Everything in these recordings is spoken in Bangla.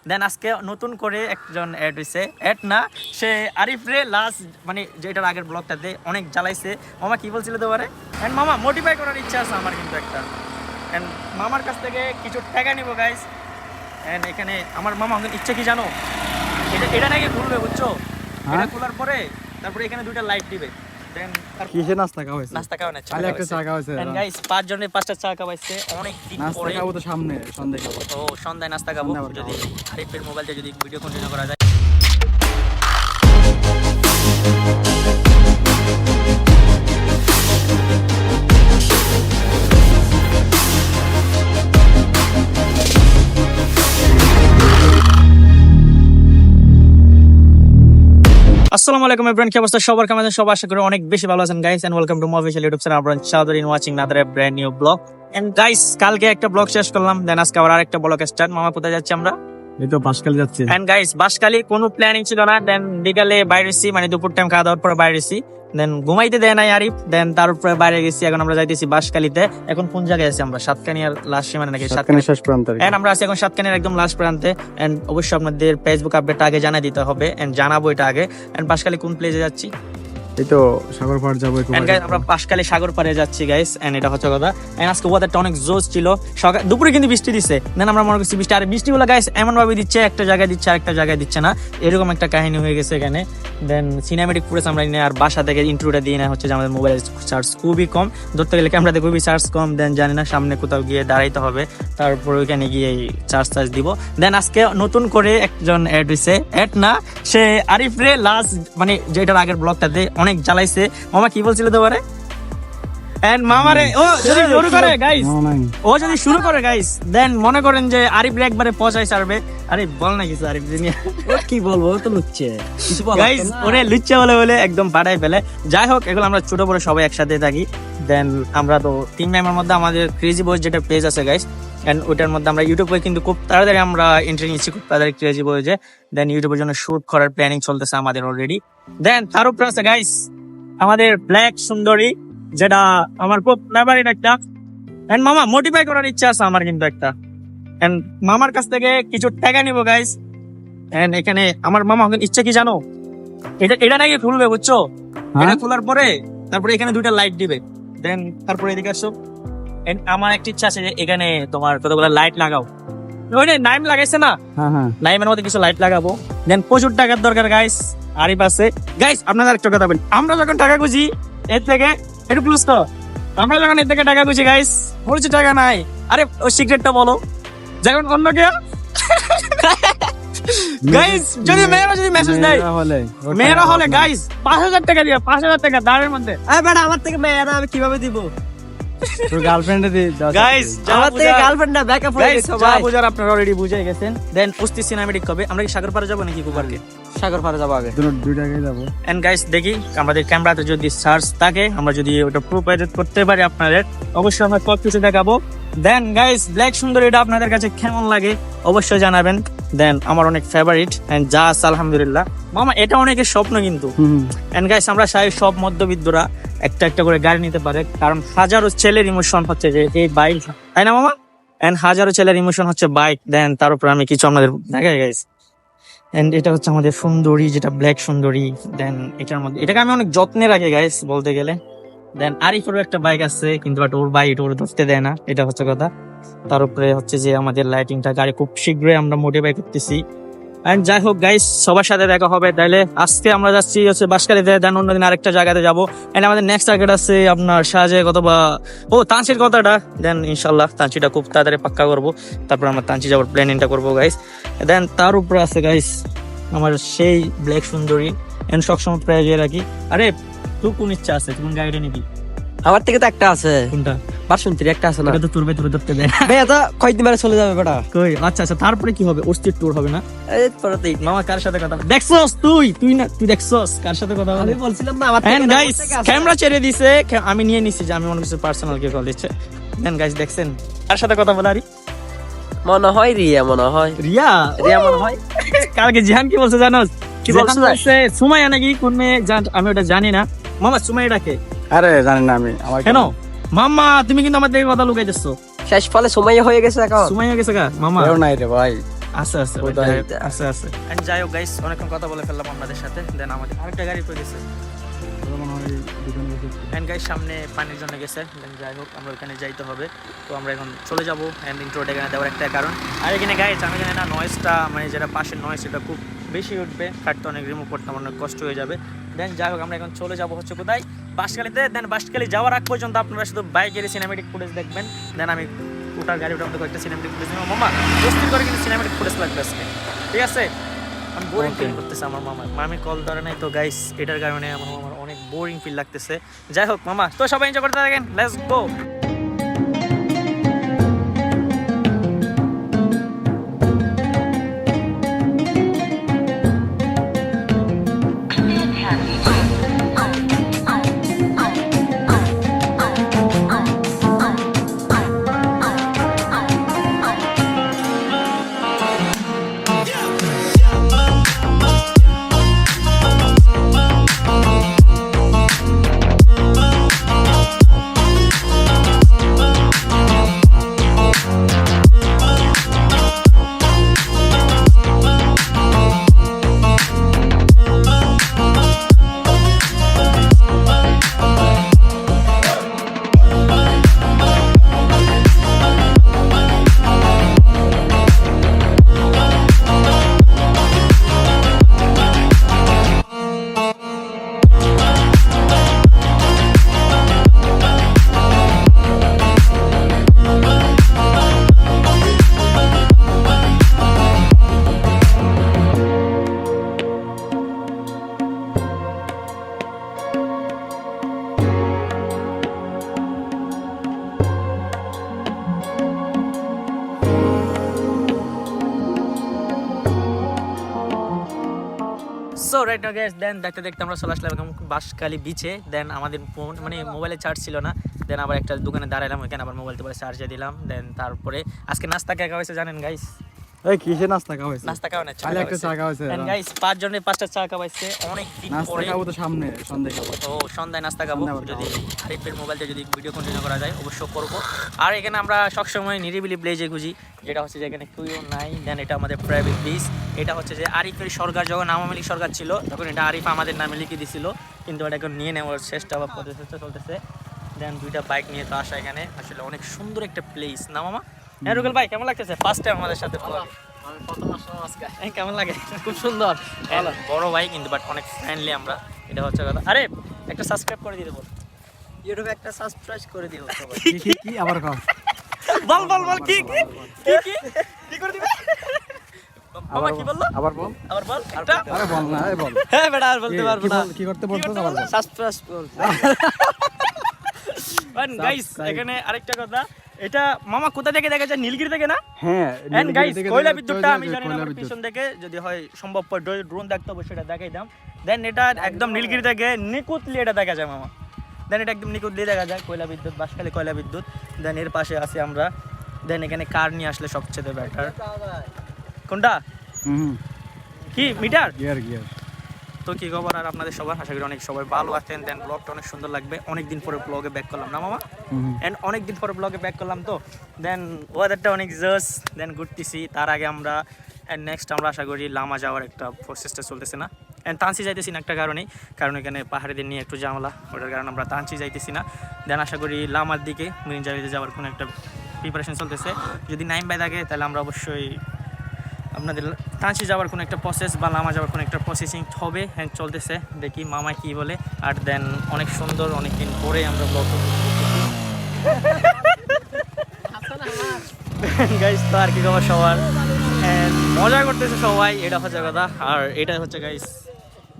দেন আজকে নতুন করে একজন অ্যাড হয়েছে, অ্যাড না সে আরিফ রে লাস্ট মানে যেটার আগের ব্লগটাতে অনেক জ্বালাইছে। মামা কি বলছিল তোমারে? অ্যান্ড মামা মোটিফাই করার ইচ্ছা আছে আমার কিন্তু একটা, অ্যান্ড মামার কাছ থেকে কিছু টাকা নিবো গাইস। অ্যান্ড এখানে আমার মামা ইচ্ছা কি জানো, এটা নাকি খুলবে বুঝছো, এটা খোলার পরে তারপরে এখানে দুইটা লাইট দিবে। দেন কিসে নাস্তা খাওয়াইছে? নাস্তা খাওয়া না, খালি একটা চা খাওয়াইছে। এন্ড গাইস 5 জনে 5টা চা খাওয়াইছে অনেক দিন নাস্তা পরে। খাবো তো সামনে, সন্ধ্যায় খাবো। ও সন্ধ্যায় নাস্তা খাবো যদি আরিফের মোবাইলটা যদি ভিডিও কন্টিনিউ করা যায়। আসসালামু আলাইকুম এভরিওয়ান, কি অবস্থা সবার? কেমন আছেন সবাই? আশা করি অনেক বেশি ভালো আছেন guys, and welcome to my official YouTube channel Abran Chowdhury in watching another brand new vlog. And guys কালকে একটা ব্লগ শেষ করলাম, দেন আজকে আবার আরেকটা ব্লগ স্টার্ট। মামা কোথায় যাচ্ছি আমরা? এই তো বাসকালে যাচ্ছি। এন্ড গাইস বাসকালী কোনো প্ল্যানিং ছিল না, দেন বিকালে বাইরেছি, মানে দুপুর টাইম খাওয়া দাওয়ার পর বাইরেছি, দেন ঘুমাইতে দেয় নাই আরিফ, দেন তার উপরে বাইরে গেছি। এখন আমরা যাইতেছি বাসকালীতে। এখন কোন জায়গায় আছি আমরা? সাতকানিয়ার লাস্ট সীমানা নাকি? সাতকানিয়া শেষ প্রান্তে। এন্ড আমরা আছি এখন সাতকানিয়ার একদম লাস্ট প্রান্তে। এন্ড অবশ্যই আপনাদের ফেসবুক আপডেট আগে জানিয়ে দিতে হবে, এন্ড জানাবো এটা আগে। এন্ড বাসকালী কোন প্লেসে যাচ্ছি? এই তো সাগর পাড় যাবো একটু। এন্ড গাইস আমরা বাসকালী সাগর পাড়ে যাচ্ছি গাইস, এন্ড এটা হচ্ছে কথা। এন্ড আজকে ওয়েদারটা অনেক জোস ছিল, সকাল দুপুরে কিন্তু বৃষ্টি দিছে, দেন আমরা মনে করছি বৃষ্টি, আর বৃষ্টিগুলো গাইস এমন ভাবে দিচ্ছে, একটা জায়গায় দিচ্ছে আরেকটা জায়গায় দিচ্ছে না, এরকম একটা কাহিনী হয়ে গেছে এখানে। দেন সিনেমেটিক ফুটেজ আমরা নিয়ে আর বাসা থেকে ইন্ট্রোটা দিয়ে না হচ্ছে যে আমাদের মোবাইলের চার্জ খুবই কম, ধরতে গেলে ক্যামেরাতে খুবই চার্জ কম। দেন জানি না সামনে কোথাও গিয়ে দাঁড়াইতে হবে, তারপর ওইখানে গিয়ে চার্জ দিব। দেন আজকে নতুন করে একজন অ্যাড হয়েছে, অ্যাড না সে আরিফ রে লাস্ট মানে যেটার আগের ব্লগটাতে অনেক জ্বালাইছে। মামা কি বলছিল তোমারে? এন্ড মামারে ও যদি শুরু করে গাইস, ও যদি শুরু করে গাইস, দেন মনে করেন যে আরিফ রে একবারে পচাই ছাড়বে। আরে বল না কিছু আরিফ নিয়ে। কি বলবো, তো লুচ্ছে কিছু বল গাইস ওরে লুচ্চা বলে একদম পাঠাই ফেলে। যাই হোক, এগুলো আমরা ছোট বড় সবাই একসাথে থাকি। দেন আমরা তো টিম মেম্বার মধ্যে আমাদের ক্রেজি বয়েজ যেটা পেজ আছে গাইস, এন্ড ওটার মধ্যে আমরা ইউটিউবে কিন্তু খুব তাড়াতাড়ি আমরা এন্ট্রি নিচ্ছি, খুব তাড়াতাড়ি ক্রেজি বয়েজে। দেন ইউটিউবের জন্য শুট করার প্ল্যানিং চলতেছে আমাদের অলরেডি। দেন তার উপরে আছে গাইস আমাদের ব্ল্যাক সুন্দরী, যেটা আমার খুব ফেভারিট একটা। এন্ড মামা মোটিফাই করার ইচ্ছা আছে আমার কিন্তু একটা, এন্ড মামার কাছ থেকে কিছু টাকা নিবো গাইস। এন্ড এখানে আমার মামা ইচ্ছা কি জানো, এটা নাকি খুলবে বুঝছো, এটা খোলার পরে তারপরে এখানে দুইটা লাইট দিবে। দেন তারপরে এদিকে আসো। এন্ড আমার একটা ইচ্ছা আছে যে এখানে তোমার কতগুলো লাইট লাগাও, ওই নাইম লাগাইছে না, নাইমের মধ্যে কিছু লাইট লাগাবো। দেন প্রচুর টাকার দরকার গাইস, আরিফ আছে গাইস। আপনাদের একটা কথা বলি, আমরা যখন টাকা খুঁজি এর থেকে একটু ক্লোজ তো, আমরা যখন এর থেকে টাকা খুঁজি গাইস বলছি টাকা নাই। আরে ওই সিক্রেটটা বলো, যখন অন্য কেউ গাইস যদি মেয়েরা যদি মেসেজ দেয়, মেয়েরা হলে গাইস 5,000 টাকা দিও, 5,000 টাকা দাঁড়ের মধ্যে। বেটা আমার থেকে মেয়েরা আমি কিভাবে দিব? তোর গার্লফ্রেন্ডে দি গাইস আমার থেকে গার্লফ্রেন্ডটা ব্যাকআপ হয়ে গেছে ভাই, ভাই। বুঝার আপনারা অলরেডি বুঝে গেছেন। দেন অস্তি সিনেমেটিক হবে। আমরা কি সাগর পাড়ে যাবো নাকি কুপার্কে? সাগর পাড়ে যাবো আগে, দুই টাকায় যাবো। এন্ড গাইস দেখি আমাদের ক্যামেরাতে যদি সার্চ থাকে, আমরা যদি ওটা প্রুফ এডিট করতে পারি আপনাদের, অবশ্যই আমরা সব কিছু দেখাবো। দেন গাইস ব্ল্যাক সুন্দর এটা আপনাদের কাছে কেমন লাগে অবশ্যই জানাবেন। দেন আমার অনেক ফেভারিট, এন্ড যা আছে আলহামদুলিল্লাহ। মামা এটা অনেকের স্বপ্ন কিন্তু। এন্ড গাইস আমরা চাই সব মধ্যবিত্তরা একটা একটা করে গাড়ি নিতে পারে, কারণ হাজারো ছেলের ইমোশন হচ্ছে যে এই বাইক, তাই না মামা? এন্ড হাজারো ছেলের ইমোশন হচ্ছে বাইক। দেন তার উপর আমি কিছু আপনাদের দেখাই গাইস। এন্ড এটা হচ্ছে আমাদের সুন্দরী, যেটা ব্ল্যাক সুন্দরী। দেন এটার মধ্যে এটাকে আমি অনেক যত্নে রাখি গাইস বলতে গেলে। দেন আরিফেরও একটা বাইক আছে, কিন্তু বাট ওর বাইক ওর ধরতে দেয় না, এটা হচ্ছে কথা। তার উপরে হচ্ছে যে আমাদের লাইটিংটা গাড়ি খুব শীঘ্রই আমরা মোটিফাই করতেছি। এন্ড যাই হোক গাইস সবার সাথে দেখা হবে। তাইলে আজকে আমরা যাচ্ছি হচ্ছে বাসকালীতে, দেন অন্যদিন আরেকটা জায়গাতে যাবো। এন্ড আমাদের নেক্সট টার্গেট আছে আপনার শাহজাহান অথবা তাঁচির কথাটা। দেন ইনশাল্লাহ তাঁচিটা খুব তাড়াতাড়ি পাক্কা করবো, তারপর আমরা তাঁচি যাওয়ার প্ল্যানিংটা করবো গাইস। দেন তার উপরে আছে গাইস আমার সেই ব্ল্যাক সুন্দরী, এন্ড সবসময় প্রায় রাখি। আরে তুই কোন ইচ্ছা আছে, তুমি গাড়িটা নিবি? আমার থেকে তো একটা আছে। কোনটা? বাসন্তীর একটা আছে না? এটা তো তুরবে তুলে ধরতে দেয় ভাই এটা কয়েকদিন পরে চলে যাবে বেটা। কই আচ্ছা আচ্ছা, তারপরে কি হবে? অস্থির ট্যুর হবে না? এই পরেতেই মামা কার সাথে কথা দেখছস? তুই না, তুই দেখছস কার সাথে কথা বলে? আমি বলছিলাম না আমার এন্ড থেকে গাইস ক্যামেরা ছেড়ে দিছে, আমি নিয়ে নিছি যে আমি মনে কিছু পার্সোনাল কে কল দিচ্ছে। দেন গাইস দেখছেন কার সাথে কথা বলে? আরি মনে হয় রিয়া, মনে হয় রিয়া, রিয়া মনে হয়। কালকে জিহান কি বলছে জানোস? কি বলছে? সুমাইয়া নাকি কোন মেয়ে, আমি ওটা জানি না। মামা সুমাইয়া ডাকে? আরে জানি না আমি। আমার কেন মামা তুমি কিন্তু আমার থেকে কথা লুকাইতেছো? শেষ ফলে সময় হয়ে গেছে এখন। সুমাইয়া গেছে গা মামা? কেউ নাই রে ভাই। আছে আছে ভাই, কোথায়? যাই হোক, আছে আছে। And যাই হোক গাইস, অনেকক্ষণ কথা বলে ফেললাম আপনাদের সাথে। দেন আমাদের আরেকটা গাড়ি পেয়ে গেছে। এন্ড গাইস সামনে পানির জন্য গেছে। দেন যাই হোক আমরা ওখানে যাইতে হবে, তো আমরা এখন চলে যাবো। এন্ড ইন্ট্রোটা এখানে দেওয়ার একটা কারণ, আর এখানে গাইস আমি জানি না নয়েজটা মানে যেটা পাশের নয়েজ সেটা খুব বেশি উঠবে, কাটতে অনেক রিমুভ করতে আমার অনেক কষ্ট হয়ে যাবে। দেন যাই হোক আমরা এখন চলে যাবো হচ্ছে কোথায়, বাঁশখালীতে। দেন বাঁশখালী যাওয়ার আগ পর্যন্ত আপনারা শুধু বাইকের সিনেমেটিক ফুটেজ দেখবেন। দেন আমি ওটার গাড়ি ওটার মধ্যে কয়েকটা সিনেমেটিক ফুটেজ নেবো। মামা প্রস্তুত করে কিন্তু সিনেমেটিক ফুটেজ লাগবে আজকে, ঠিক আছে? আমি বোরিং ফিল করতেছে আমার মামি কল ধরে নাই তো গাইস, এটার কারণে আমার মামার অনেক বোরিং ফিল লাগতেছে। যাই হোক মামা, তো সবাই এনজয় করতে থাকেন, let's go. So right now guys, then দেখতে দেখতে আমরা চলে আসলাম বাঁশখালী বিচে। দেন আমাদের মানে মোবাইলে চার্জ ছিল না। দেন আবার একটা দোকানে দাঁড়ালাম, ওইখানে আবার মোবাইল টোবাইল চার্জে দিলাম। দেন তারপরে আজকে নাস্তা কে খাওয়াইছে জানেন গাইস? এই কিসে নাস্তা খাওয়াইছে? নাস্তা খাওয়া না, খালি একটা চা খাওয়াইছে। দেন গাইস 5 জনের 5টা চা খাওয়াইছে অনেক দিন নাস্তা পরে। খাবো তো সামনে, সন্ধ্যায় খাবো। ও সন্ধ্যায় নাস্তা খাবো, সন্ধ্যায় যদি আরিফের মোবাইলটা যদি ভিডিও কন্টিনিউ করা যায় অবশ্যই করবো। আর এখানে আমরা সবসময় নিরিবিলি প্লেজে খুঁজি, যেটা হচ্ছে যে এখানে কেউ নাই। দেন এটা আমাদের প্রাইভেট প্লেস। এটা হচ্ছে যে আরিফের সরকার যখন আওয়ামী লীগ সরকার ছিল তখন এটা আরিফ আমাদের নামে লিখে দিছিল, কিন্তু এটা এখন নিয়ে নেওয়ার চেষ্টা বা প্রচেষ্টা চলতেছে। দেন দুইটা বাইক নিয়ে তো আসা এখানে, আসলে অনেক সুন্দর একটা প্লেস না মামা? হ্যাঁ রুকেল ভাই, কেমন লাগতেছে ফার্স্ট টাইম আমাদের সাথে? কেমন লাগে? খুব সুন্দর, বড় ভাই কিন্তু বাট অনেক ফ্রেন্ডলি আমরা, এটা হচ্ছে কথা। আরে একটা সাবস্ক্রাইব করে দিতে বল, ইউটিউবে একটা সাবস্ক্রাইব করে দিও সবাই। কি আবার খাও? বল বল বল, কি কি কি কি করে দিবে? মামা কি বললো? আবার বল। আবার বল একটা। আরে বল না, এই বল। হ্যাঁ বেটা আর বলতে পারবো না। কি করতে বলছো? আবার বল। সাবস্ক্রাইব বল। গাইস এখানে আরেকটা কথা, এটা মামা কোথা থেকে দেখা যায়? নীলগিরি থেকে না? হ্যাঁ, এন্ড গাইস কয়লা বিদ্যুৎটা আমি জানি না, আমার পিছন থেকে যদি হয় সম্ভব ড্রোন দেখতে হবে সেটা দেখাই দাম। দেন এটা একদম নীলগিরি থেকে নিকুতলি এটা দেখা যায় মামা। দেন এটা একদম নিকুতলি দেখা যায়, কয়লা বিদ্যুৎ, বাঁশখালী কয়লা বিদ্যুৎ। দেন এর পাশে আছি আমরা। দেন এখানে কার নিয়ে আসলে সবচেয়ে বেটার। কোনটা? কি মিটার? গিয়ার। তো কি খবর আর আপনাদের সবার? আশা করি অনেক সবাই ভালো আছেন। দেন ব্লগটা অনেক সুন্দর লাগবে, অনেকদিন পরে ব্লগে ব্যাক করলাম না মামা? এন্ড অনেকদিন পরে ব্লগে ব্যাক করলাম, তো দেন ওয়েদারটা অনেক জোস। দেন ঘুরতেছি, তার আগে আমরা নেক্সট আমরা আশা করি লামা যাওয়ার একটা প্রসেসটা চলতেছে না। এন্ড তানসি যাইতেছি না একটা কারণেই, কারণ এখানে পাহাড়িদের নিয়ে একটু ঝামেলা, ওটার কারণে আমরা তানসি যাইতেছি না। দেন আশা করি লামার দিকে মিরিঞ্জারিতে যাওয়ার কোনো একটা প্রিপারেশন চলতেছে। যদি নাইম বাই থাকে তাহলে আমরা অবশ্যই আপনাদের তাঁচি যাওয়ার কোনো একটা প্রসেস বা লামা যাওয়ার কোনো একটা প্রসেসিং হবে, হ্যাঁ চলতেছে, দেখি মামা কি বলে। আর দেন অনেক সুন্দর, অনেক দিন পরে আমরা ব্লগ গাইস। তো আর কি খবর সবার? মজা করতেছে সবাই, এটা হচ্ছে কথা। আর এটা হচ্ছে গাইস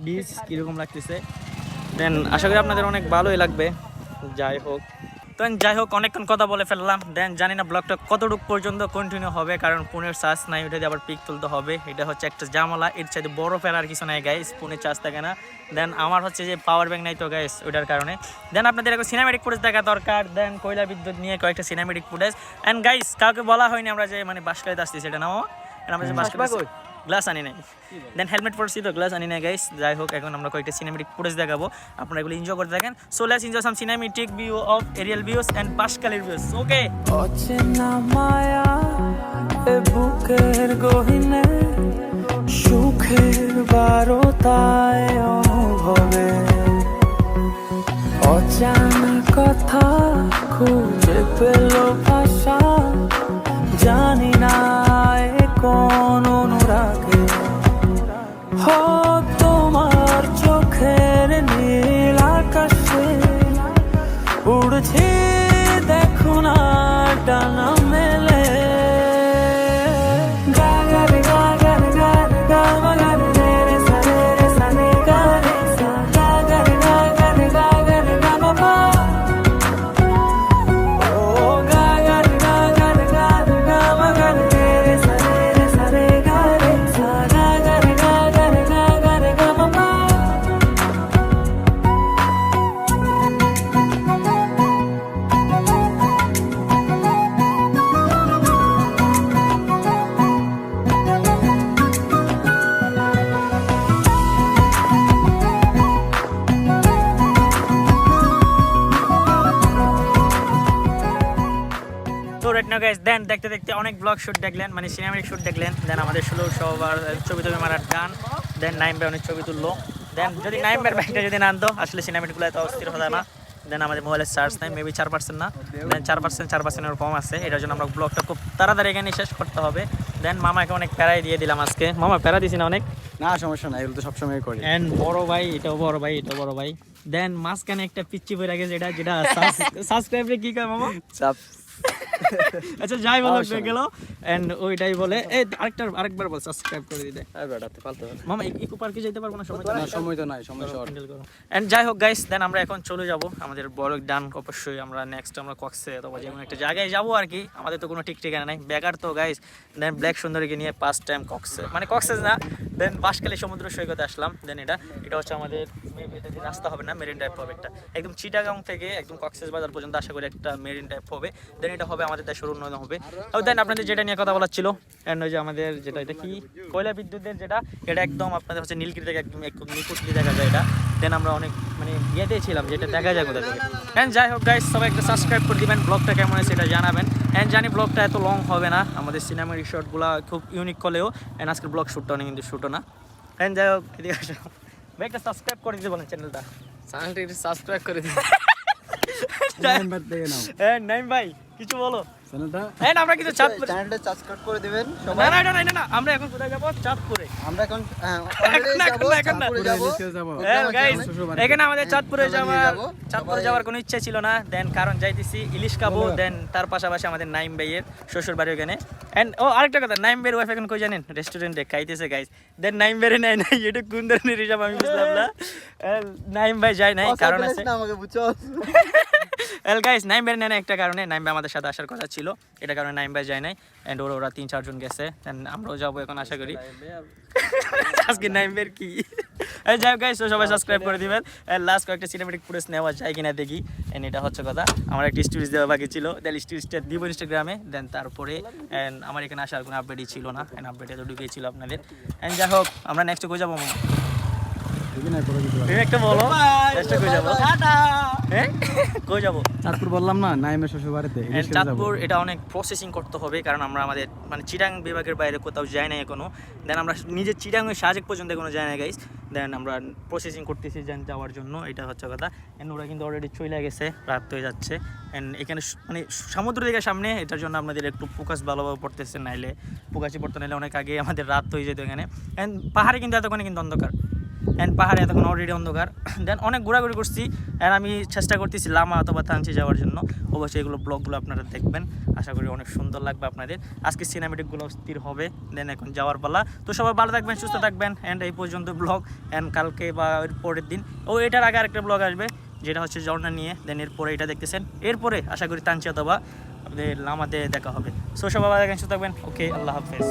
বিচ, কীরকম লাগতেছে। দেন আশা করি আপনাদের অনেক ভালোই লাগবে। যাই হোক অনেকক্ষণ কথা বলে ফেললাম। দেন জানি না ব্লগটা কতটুকু পর্যন্ত কন্টিনিউ হবে, কারণ ফোনের চার্জ নাই, ওইটা দিয়ে আবার পিক তুলতে হবে। এটা হচ্ছে একটা জামালা, এর চাইতে বড় ফেলার কিছু নাই গাইস, ফোনের চার্জ থাকে না। দেন আমার হচ্ছে যে পাওয়ার ব্যাংক নাই তো গাইস, ওইটার কারণে। দেন আপনাদের একটা সিনেমেটিক ফুটেজ দেখা দরকার। দেন কয়লা বিদ্যুৎ নিয়ে কয়েকটা সিনেমেটিক ফুটেজ। অ্যান্ড গাইস কাউকে বলা হয়নি আমরা যে মানে বাঁশখালীতে আসছি, সেটা নাও আমরা যে বাঁশখালী গ্লাস আনি নাই। দেন হেলমেট পরছি তো গ্লাস আনি নাই গাইস। যাই হোক এখন আমরা কয়েকটা সিনেমেটিক ফুটেজ দেখাবো, আপনারা এগুলো এনজয় করতে থাকেন। So let's enjoy some cinematic view of aerial views and বাঁশখালীর ভিউস। ওকে। এ বুকের গহিনে সুখের বারতায় অনুভবে অজানা কথা খুঁজে পেল ভাষা জানি না এ কোন অনুরাগে তোমার চোখের নীল আকাশে উড়ছে দেখো না ডানা মেলে গা গা রে গা গা রে গা রে গা মা গা রে রে সা রে গা রে সা গা গা রে গা গা রে গা গা রে গা মা পা ও গা গা রে গা গা রে গা রে গা মা গা রে রে সা রে গা রে সা গা গা রে গা গা রে গা গা রে গা মা পা তো রাইট নাও গাইস দেন দেখতে দেখতে অনেক ব্লগ শুট দেখলেন, মানে সিনেমাটিক শুট দেখলেন। দেন আমাদের 16 ছবি টবি মারার গান। দেন নাইম ভাই অনেক ছবি তুললো। দেন যদি নাইম ভাইয়ের ব্যাগটা যদি না আনতো আসলে সিনেমাটিকগুলো এত অস্থির হতো না। দেন আমাদের মোবাইলের চার্জ নাই, মেবি 4% না, দেন 4%-4%-এর কম আছে। এটার জন্য আমরা ব্লগটা খুব তাড়াতাড়ি এখানে শেষ করতে হবে। দেন মামাকে অনেক প্যারাই দিয়ে দিলাম আজকে। মামা প্যারা দিছি না অনেক? না সমস্যা নাই, এগুলো তো সবসময় করি। এন্ড বড় ভাই, এটাও বড় ভাই, এটাও বড় ভাই। দেন মাঝখানে একটা পিচ্চি পড়ে গেছে, যেটা সাবস্ক্রাইবে কি কয় মামা? চাপ আচ্ছা যাই বলো গেল এন্ড ওইটাই বলে আরেকবার বল সাবস্ক্রাইব করে দিতে। আর বেটাতে পালতে হবে। মামা ইকো পার্কে যেতে পারবো না, সময় না সময় তো নাই, সময় শর্ট। এন্ড যাই হোক গাইস, দেন আমরা এখন চলে যাব আমাদের বড় ডান। অবশ্যই আমরা নেক্সট আমরা কক্সে অথবা যেমন একটা জায়গায় যাবো আর কি। আমাদের তো কোনো ঠিক ঠিকানা নাই, বেকার তো গাইস। দেন ব্ল্যাক সুন্দরীকে নিয়ে ফার্স্ট টাইম কক্সে, মানে কক্সে না, দেন বাঁশখালী সমুদ্র সৈকতে আসলাম। দেন এটা হচ্ছে আমাদের রাস্তা হবে না, মেরিন টাইপ হবে একটা, একদম চিটাগাং থেকে একদম কক্সেস বাজার পর্যন্ত আশা করি একটা মেরিন টাইপ হবে। দেন এটা হবে আমাদের দেশের উন্নয়ন হবে। দেন আপনাদের যেটা নিয়ে কথা বলার ছিল, এন্ড ওই যে আমাদের যেটা এটা কি কয়লা বিদ্যুতের যেটা, এটা একদম আপনাদের হচ্ছে নীলগিরি থেকে একদম একটু নিকুটলি দেখা যায় এটা। দেন আমরা অনেক মানে ইয়েতে ছিলাম যেটা দেখা যায় কোথা থেকে। অ্যান্ড যাই হোক গাইস, সবাই একটা সাবস্ক্রাইব করে দিবেন, ব্লগটা কেমন আছে এটা জানাবেন। অ্যান্ড জানি ব্লগটা এত লং হবে না, আমাদের সিনেমা রিসর্টগুলো খুব ইউনিক করলেও। অ্যান্ড আজকের ব্লগ শ্যুটটা অনেক কিন্তু শ্যুটও না। অ্যান্ড যাই হোক এদিকে আসো ভাই, একটা সাবস্ক্রাইব করে দিতে বলেন চ্যানেলটা। চ্যানেলটি সাবস্ক্রাইব করে দিন। নাম্বার দিয়ে নাও। হ্যাঁ নাইম ভাই কিছু বলো। চ্যানেলটা আমরা কিছু চাঁদপুর, চ্যানেলটা সাবস্ক্রাইব করে দিবেন না সবাই। না আমরা এখন কোথায় যাবো? চাঁদপুরে। আমরা এখন এখন না। যাব। গাইস এখানে আমাদের চাঁদপুরে যাবো। চাঁদপুরে যাওয়ার কোনো ইচ্ছা ছিল না। দেন কারণ যাইতেছি ইলিশ খাবো। দেন তার পাশাপাশি আমাদের নাইম ভাইয়ের শ্বশুর বাড়ি ওখানে। এন্ড আরেকটা কথা, নাইম ভাইয়ের ওয়াইফ এখন কই জানেন? রেস্টুরেন্টে খাইতেছে গাইস। দেন নাইম ভাইয়ের নাই এটা কোন ধরনের হিসাব আমি বুঝলাম না। নাইম ভাই যায় নাই, কারণ আছে আমাকে বুঝছো। গাইস নাইম ভাই নেন একটা কারণে, নাইম ভাই আমাদের সাথে আসার কথা ছিল, এটা কারণে নাইম ভাই যায় নাই। এন্ড ওরা 3-4 জন গেছে। দেন আমরাও যাবো এখন আশা করি। আজকে নাইম ভাইয়ের কি যাই হোক গাইস, সবাই সাবস্ক্রাইব করে দিবেন। লাস্ট কয়েকটা সিনেমেটিক ফুটেজ নেওয়া যায় কিনা দেখি। এন্ড এটা হচ্ছে কথা, আমার একটা স্টোরিজ দেওয়া বাকি ছিল, দেন স্টোরিজটা দিব ইনস্টাগ্রামে। দেন তারপরে এন্ড আমার এখানে আসার কোনো আপডেটই ছিল না, এন্ড আপডেটে তো ঢুকেছিল আপনাদের। এন্ড যাই হোক আমরা নেক্সট কই যাবো? তুমি একটা বলো, নেক্সট কই যাবো? হ্যাঁ কই যাবো? চাঁদপুর বললাম না, নাইমের শ্বশুর বাড়িতে। চাঁদপুর এটা অনেক প্রসেসিং করতে হবে, কারণ আমরা আমাদের মানে চিটাং বিভাগের বাইরে কোথাও যাই না এখনো। দেন আমরা নিজের চিটাং ওই সাজেক পর্যন্ত এখনো যাই না গাইস। দেন আমরা প্রসেসিং করতেছি যাওয়ার জন্য, এটা হচ্ছে কথা। এন্ড ওরা কিন্তু অলরেডি চলে গেছে, রাত হয়ে যাচ্ছে। এন্ড এখানে মানে সমুদ্র দিকের সামনে, এটার জন্য আপনাদের একটু ফোকাস ভালোভাবে পড়তেছে, নাইলে ফোকাসই পড়তে নাইলে অনেক আগে আমাদের রাত হয়ে যেত এখানে। এন্ড পাহাড়ে কিন্তু এতক্ষণে কিন্তু অন্ধকার, অ্যান্ড পাহাড়ে এতক্ষণ অলরেডি অন্ধকার। দেন অনেক ঘোরাঘুরি করছি, অ্যান্ড আমি চেষ্টা করতেছি লামা অথবা থানচি যাওয়ার জন্য। অবশ্যই এগুলো ব্লগগুলো আপনারা দেখবেন, আশা করি অনেক সুন্দর লাগবে আপনাদের। আজকে সিনেমেটিকগুলো স্থির হবে, দেন এখন যাওয়ার পালা। তো সবাই ভালো থাকবেন, সুস্থ থাকবেন। অ্যান্ড এই পর্যন্ত ব্লগ, অ্যান্ড কালকে বা পরের দিন এটার আগে আরেকটা ব্লগ আসবে, যেটা হচ্ছে ঝর্ণা নিয়ে। দেন এরপরে এটা দেখতেছেন, এরপরে আশা করি থানচি অথবা আপনাদের লামাতে দেখা হবে। সো সবাই ভালো থাকবেন, সুস্থ থাকবেন। ওকে, আল্লাহ হাফেজ।